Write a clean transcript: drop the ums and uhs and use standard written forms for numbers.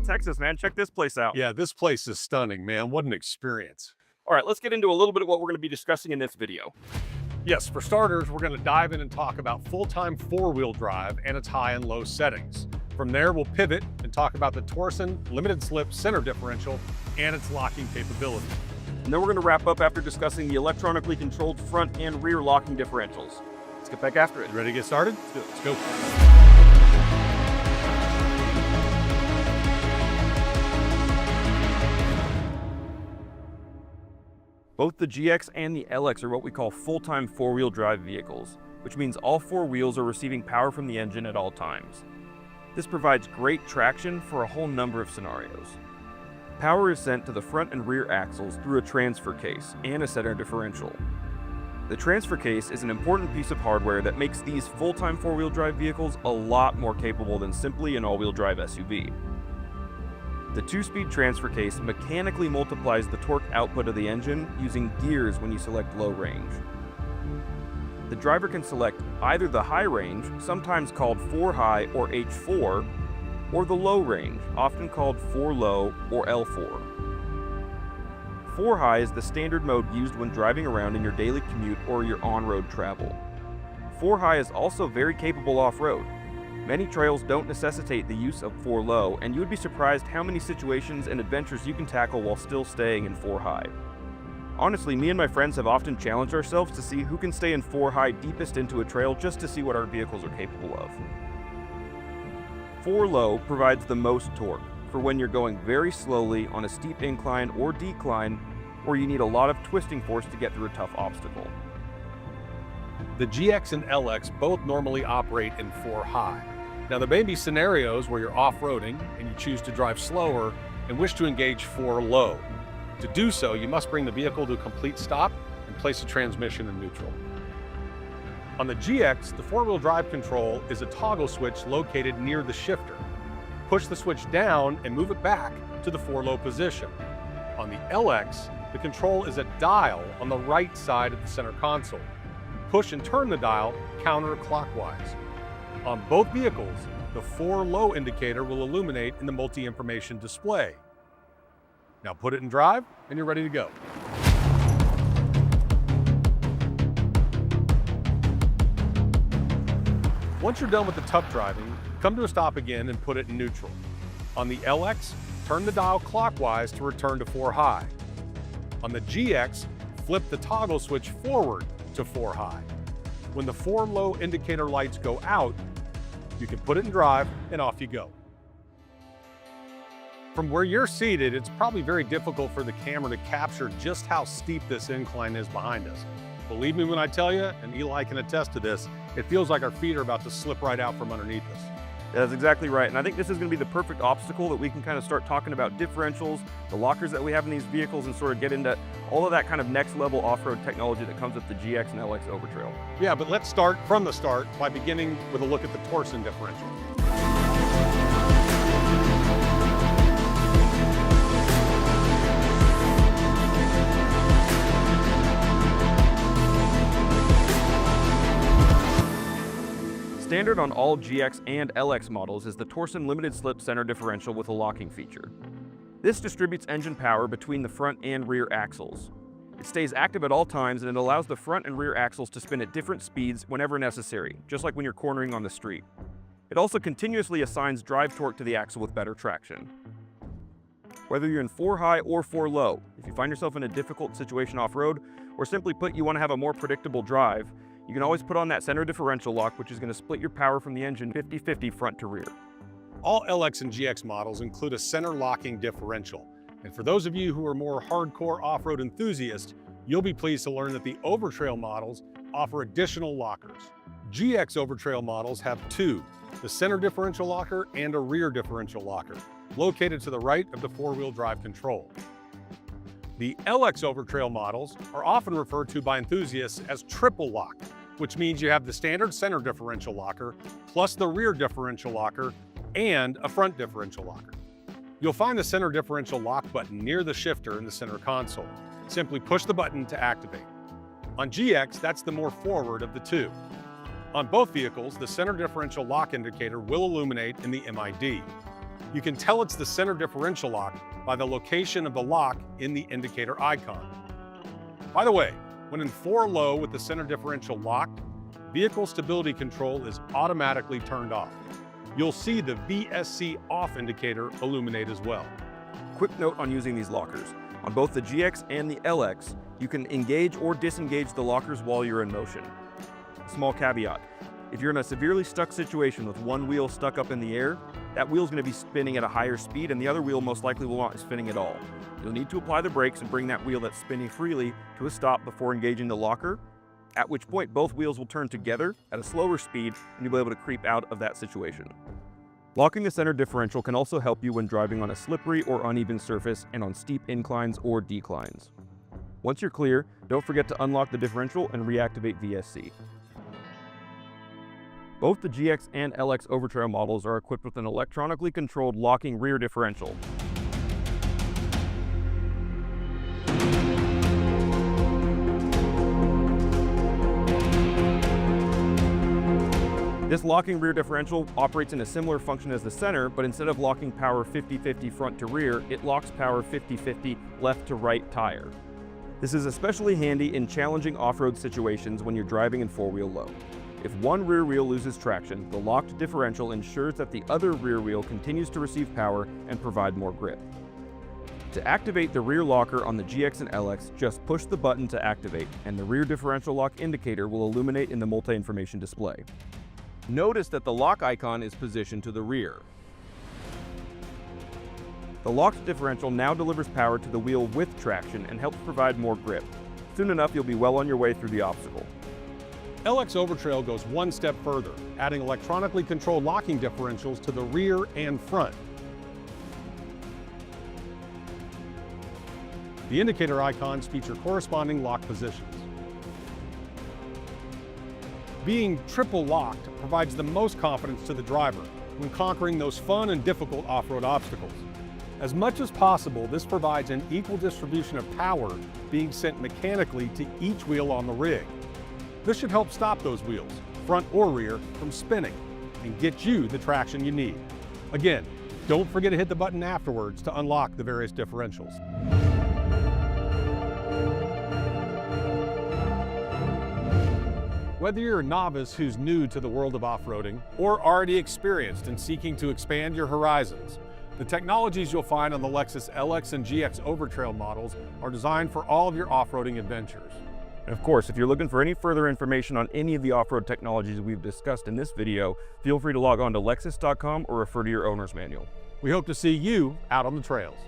Texas, man. Check this place out. Yeah, this place is stunning, man. What an experience. All right, let's get into a little bit of what we're going to be discussing in this video. Yes, for starters, we're going to dive in and talk about full-time four-wheel drive and its high and low settings. From there, we'll pivot and talk about the Torsen limited slip center differential and its locking capability. And then we're going to wrap up after discussing the electronically controlled front and rear locking differentials. Let's get back after it. You ready to get started? Let's do it. Let's go. Both the GX and the LX are what we call full-time four-wheel drive vehicles, which means all four wheels are receiving power from the engine at all times. This provides great traction for a whole number of scenarios. Power is sent to the front and rear axles through a transfer case and a center differential. The transfer case is an important piece of hardware that makes these full-time four-wheel drive vehicles a lot more capable than simply an all-wheel drive SUV. The two-speed transfer case mechanically multiplies the torque output of the engine using gears when you select low range. The driver can select either the high range, sometimes called 4 high or H4, or the low range, often called 4 low or L4. 4 high is the standard mode used when driving around in your daily commute or your on-road travel. 4 high is also very capable off-road. Many trails don't necessitate the use of 4 low, and you would be surprised how many situations and adventures you can tackle while still staying in 4 high. Honestly, me and my friends have often challenged ourselves to see who can stay in 4 high deepest into a trail just to see what our vehicles are capable of. 4 low provides the most torque for when you're going very slowly on a steep incline or decline, or you need a lot of twisting force to get through a tough obstacle. The GX and LX both normally operate in 4 high. Now, there may be scenarios where you're off-roading and you choose to drive slower and wish to engage 4 low. To do so, you must bring the vehicle to a complete stop and place the transmission in neutral. On the GX, the four-wheel drive control is a toggle switch located near the shifter. Push the switch down and move it back to the 4 low position. On the LX, the control is a dial on the right side of the center console. Push and turn the dial counterclockwise. On both vehicles, the 4 low indicator will illuminate in the multi-information display. Now put it in drive and you're ready to go. Once you're done with the tough driving, come to a stop again and put it in neutral. On the LX, turn the dial clockwise to return to 4 high. On the GX, flip the toggle switch forward to 4 high. When the 4 low indicator lights go out, you can put it in drive and off you go. From where you're seated, it's probably very difficult for the camera to capture just how steep this incline is behind us. Believe me when I tell you, and Eli can attest to this, it feels like our feet are about to slip right out from underneath us. That's exactly right, and I think this is going to be the perfect obstacle that we can kind of start talking about differentials, the lockers that we have in these vehicles, and sort of get into all of that kind of next level off-road technology that comes with the GX and LX Overtrail. Yeah, but let's start from the start by beginning with a look at the Torsen differential. Standard on all GX and LX models is the Torsen limited slip center differential with a locking feature. This distributes engine power between the front and rear axles. It stays active at all times, and it allows the front and rear axles to spin at different speeds whenever necessary, just like when you're cornering on the street. It also continuously assigns drive torque to the axle with better traction. Whether you're in 4 high or 4 low, if you find yourself in a difficult situation off-road, or simply put, you want to have a more predictable drive, you can always put on that center differential lock, which is going to split your power from the engine 50-50 front to rear. All LX and GX models include a center locking differential. And for those of you who are more hardcore off-road enthusiasts, you'll be pleased to learn that the Overtrail models offer additional lockers. GX Overtrail models have 2, the center differential locker and a rear differential locker, located to the right of the four-wheel drive control. The LX Overtrail models are often referred to by enthusiasts as triple lock, which means you have the standard center differential locker, plus the rear differential locker, and a front differential locker. You'll find the center differential lock button near the shifter in the center console. Simply push the button to activate. On GX, that's the more forward of the two. On both vehicles, the center differential lock indicator will illuminate in the MID. You can tell it's the center differential lock by the location of the lock in the indicator icon. By the way, when in 4 low with the center differential locked, vehicle stability control is automatically turned off. You'll see the VSC off indicator illuminate as well. Quick note on using these lockers. On both the GX and the LX, you can engage or disengage the lockers while you're in motion. Small caveat, if you're in a severely stuck situation with one wheel stuck up in the air, that wheel's going to be spinning at a higher speed and the other wheel most likely will not be spinning at all. You'll need to apply the brakes and bring that wheel that's spinning freely to a stop before engaging the locker, at which point both wheels will turn together at a slower speed and you'll be able to creep out of that situation. Locking the center differential can also help you when driving on a slippery or uneven surface and on steep inclines or declines. Once you're clear, don't forget to unlock the differential and reactivate VSC. Both the GX and LX Overtrail models are equipped with an electronically controlled locking rear differential. This locking rear differential operates in a similar function as the center, but instead of locking power 50-50 front to rear, it locks power 50-50 left to right tire. This is especially handy in challenging off-road situations when you're driving in four-wheel low. If one rear wheel loses traction, the locked differential ensures that the other rear wheel continues to receive power and provide more grip. To activate the rear locker on the GX and LX, just push the button to activate, and the rear differential lock indicator will illuminate in the multi-information display. Notice that the lock icon is positioned to the rear. The locked differential now delivers power to the wheel with traction and helps provide more grip. Soon enough, you'll be well on your way through the obstacle. LX Overtrail goes one step further, adding electronically controlled locking differentials to the rear and front. The indicator icons feature corresponding lock positions. Being triple locked provides the most confidence to the driver when conquering those fun and difficult off-road obstacles. As much as possible, this provides an equal distribution of power being sent mechanically to each wheel on the rig. This should help stop those wheels, front or rear, from spinning and get you the traction you need. Again, don't forget to hit the button afterwards to unlock the various differentials. Whether you're a novice who's new to the world of off-roading or already experienced and seeking to expand your horizons, the technologies you'll find on the Lexus LX and GX Overtrail models are designed for all of your off-roading adventures. And of course, if you're looking for any further information on any of the off-road technologies we've discussed in this video, feel free to log on to lexus.com or refer to your owner's manual. We hope to see you out on the trails.